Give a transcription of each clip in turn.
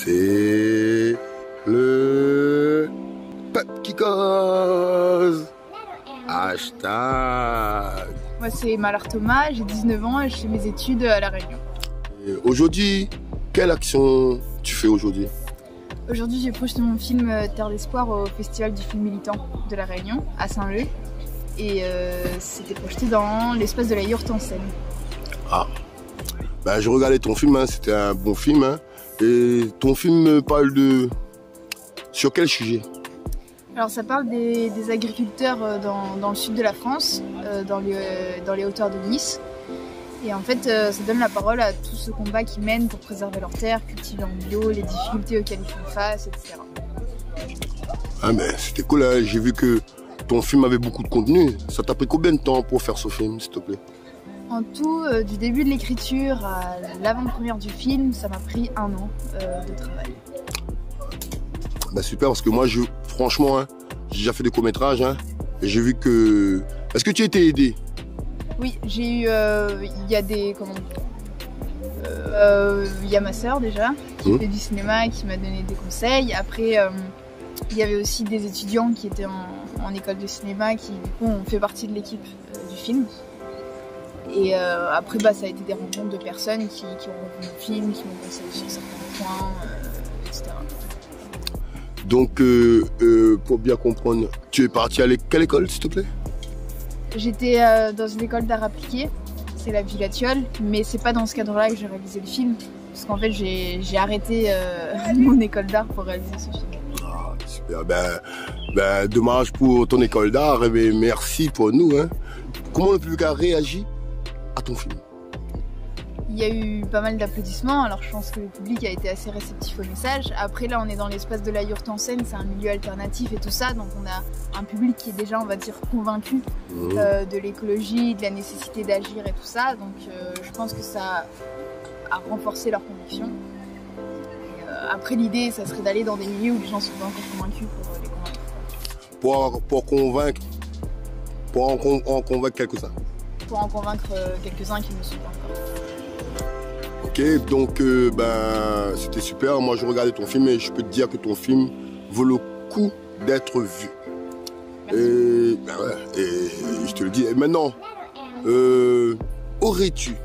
C'est le peuple qui cause. Hashtag. Moi c'est Malheur Thomas, j'ai 19 ans et je fais mes études à La Réunion. Aujourd'hui, quelle action tu fais aujourd'hui? Aujourd'hui j'ai projeté mon film Terre d'Espoir au Festival du film militant de La Réunion, à Saint-Leu. Et c'était projeté dans l'espace de la Yourte en Seine. Ah, ben, je regardais ton film, hein, c'était un bon film. Hein, et ton film parle de... Sur quel sujet? Alors ça parle des agriculteurs dans le sud de la France, dans les hauteurs de Nice. Et en fait, ça donne la parole à tout ce combat qu'ils mènent pour préserver leurs terres, cultiver en bio, les difficultés auxquelles ils font face, etc. Ah ben, c'était cool, hein. J'ai vu que ton film avait beaucoup de contenu. Ça t'a pris combien de temps pour faire ce film, s'il te plaît? En tout, du début de l'écriture à l'avant-première du film, ça m'a pris 1 an de travail. Bah super, parce que moi, franchement, hein, j'ai déjà fait des courts-métrages, hein, et j'ai vu que... Est-ce que tu as été aidé? Oui, j'ai eu... il y a des... Comment... il y a ma sœur déjà, qui fait du cinéma, qui m'a donné des conseils. Après, il y avait aussi des étudiants qui étaient en école de cinéma, qui du coup ont fait partie de l'équipe du film. Et après, bah, ça a été des rencontres de personnes qui ont revu le film, qui m'ont conseillé sur certains points, etc. Donc, pour bien comprendre, tu es parti à quelle école, s'il te plaît? J'étais dans une école d'art appliqué, c'est la Villatiole, mais c'est pas dans ce cadre-là que j'ai réalisé le film, parce qu'en fait j'ai arrêté mon école d'art pour réaliser ce film. Ah, super, ben, dommage pour ton école d'art, mais merci pour nous. Hein. Comment le public a réagi à ton film? Il y a eu pas mal d'applaudissements, alors je pense que le public a été assez réceptif au message. Après là on est dans l'espace de la Yourte en Seine, c'est un milieu alternatif et tout ça, donc on a un public qui est déjà, on va dire, convaincu de l'écologie, de la nécessité d'agir et tout ça, donc je pense que ça a renforcé leur conviction. Et, après l'idée ça serait d'aller dans des milieux où les gens sont pas encore convaincus pour les convaincre. Pour en convaincre quelques-uns. Pour en convaincre quelques-uns qui ne sont pas encore. Ok, donc ben, c'était super. Moi, je regardais ton film et je peux te dire que ton film vaut le coup d'être vu. Et, ben ouais, et je te le dis. Et maintenant, aurais-tu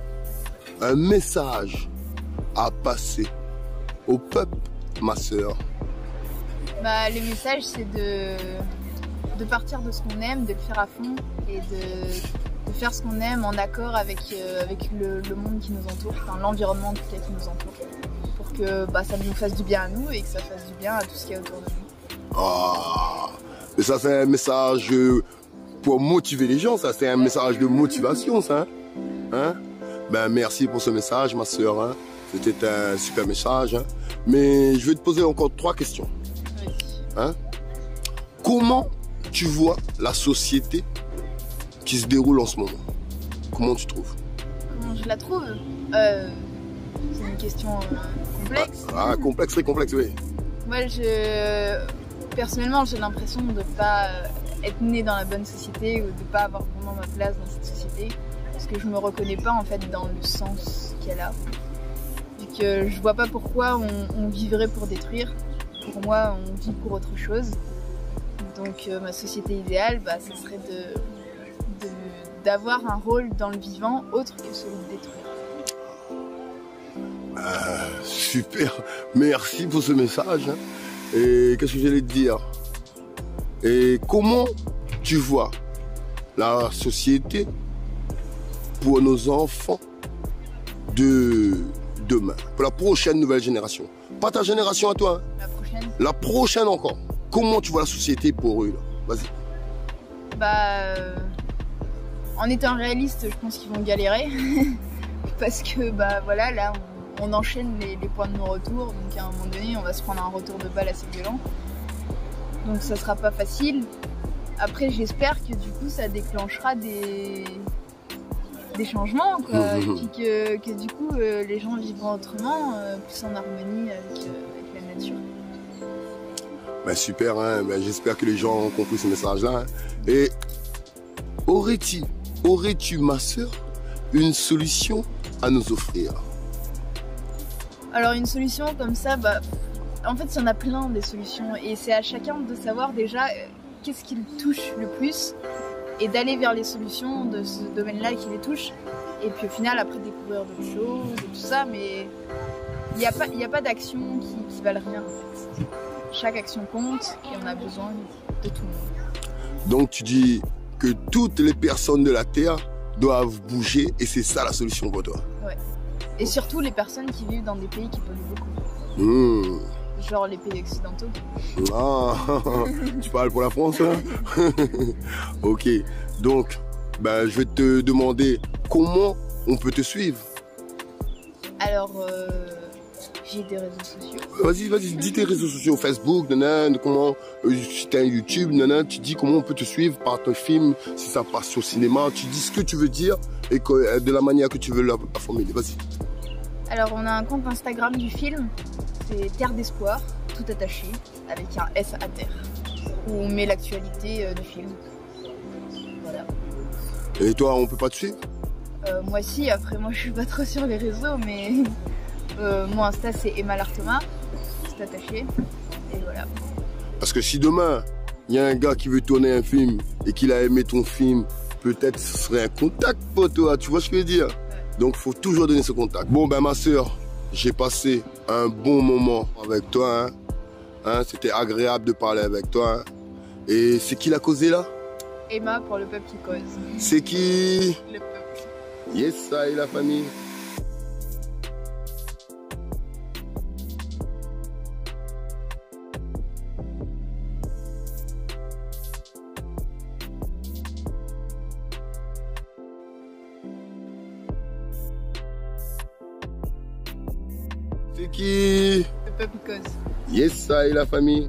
un message à passer au peuple, ma sœur? Bah, le message, c'est de partir de ce qu'on aime, de le faire à fond et de faire ce qu'on aime en accord avec le monde qui nous entoure, enfin, l'environnement en tout cas qui nous entoure, pour que bah, ça nous fasse du bien à nous et que ça fasse du bien à tout ce qu'il y a autour de nous. Ah, et ça c'est un message pour motiver les gens, ça c'est un message de motivation, ça. Hein? Ben, merci pour ce message, ma soeur. Hein? C'était un super message. Hein? Mais je vais te poser encore 3 questions. Oui. Hein? Comment tu vois la société qui se déroule en ce moment? Comment tu trouves? Comment je la trouve? C'est une question complexe. Complexe, très complexe, oui. Moi, personnellement, j'ai l'impression de ne pas être née dans la bonne société ou de ne pas avoir vraiment ma place dans cette société. Parce que je me reconnais pas en fait dans le sens qu'elle a. Vu que je vois pas pourquoi on vivrait pour détruire. Pour moi, on vit pour autre chose. Donc ma société idéale, bah, ce serait d'avoir un rôle dans le vivant autre que celui de détruire. Super, merci pour ce message. Hein. Et qu'est-ce que j'allais te dire? Et comment tu vois la société pour nos enfants de demain, pour la prochaine nouvelle génération? Pas ta génération à toi. Hein. La prochaine? La prochaine encore. Comment tu vois la société pour eux? Vas-y. Bah, en étant réaliste, je pense qu'ils vont galérer. Parce que, bah voilà, là, on enchaîne les points de non-retour. Donc à un moment donné, on va se prendre un retour de balle assez violent. Donc ça sera pas facile. Après, j'espère que du coup, ça déclenchera des changements, quoi. Et puis que du coup, les gens vivront autrement, plus en harmonie avec la nature. Ben super, hein? Ben, j'espère que les gens ont compris ce message-là. Hein? Et aurais-tu, ma soeur, une solution à nous offrir? Alors une solution comme ça, bah, En fait, il y en a plein des solutions et c'est à chacun de savoir déjà qu'est-ce qui le touche le plus et d'aller vers les solutions de ce domaine-là qui les touche. Et puis au final, après découvrir d'autres choses et tout ça, mais il n'y a pas d'action qui valent rien en fait. Chaque action compte et on a besoin de tout le monde. Donc tu dis que toutes les personnes de la Terre doivent bouger et c'est ça la solution pour toi. Ouais. Et surtout les personnes qui vivent dans des pays qui polluent beaucoup. Genre les pays occidentaux. Ah, tu parles pour la France hein? Ok, donc ben, je vais te demander comment on peut te suivre. Alors, j'ai des réseaux sociaux. Vas-y, dis tes réseaux sociaux, Facebook, nanana, comment, si t'as un YouTube, nanana, tu dis comment on peut te suivre par ton film, si ça passe au cinéma, tu dis ce que tu veux dire et que, de la manière que tu veux la formuler, vas-y. Alors, on a un compte Instagram du film, c'est Terre d'Espoir, tout attaché, avec un S à terre, où on met l'actualité du film. Voilà. Et toi, on peut pas te suivre? Moi si, après moi je suis pas trop sur les réseaux, mais mon Insta c'est Emma Lartoma, c'est attaché, et voilà. Parce que si demain, il y a un gars qui veut tourner un film et qu'il a aimé ton film, peut-être ce serait un contact pour toi, tu vois ce que je veux dire? Ouais. Donc il faut toujours donner ce contact. Bon ben ma soeur, j'ai passé un bon moment avec toi, hein, c'était agréable de parler avec toi. Hein. Et c'est qui l'a causé là? Emma pour le peuple qui cause. C'est qui? Le peuple. Yes, ça et la famille. C'est qui? Le peuple cause. Yes, ça et la famille.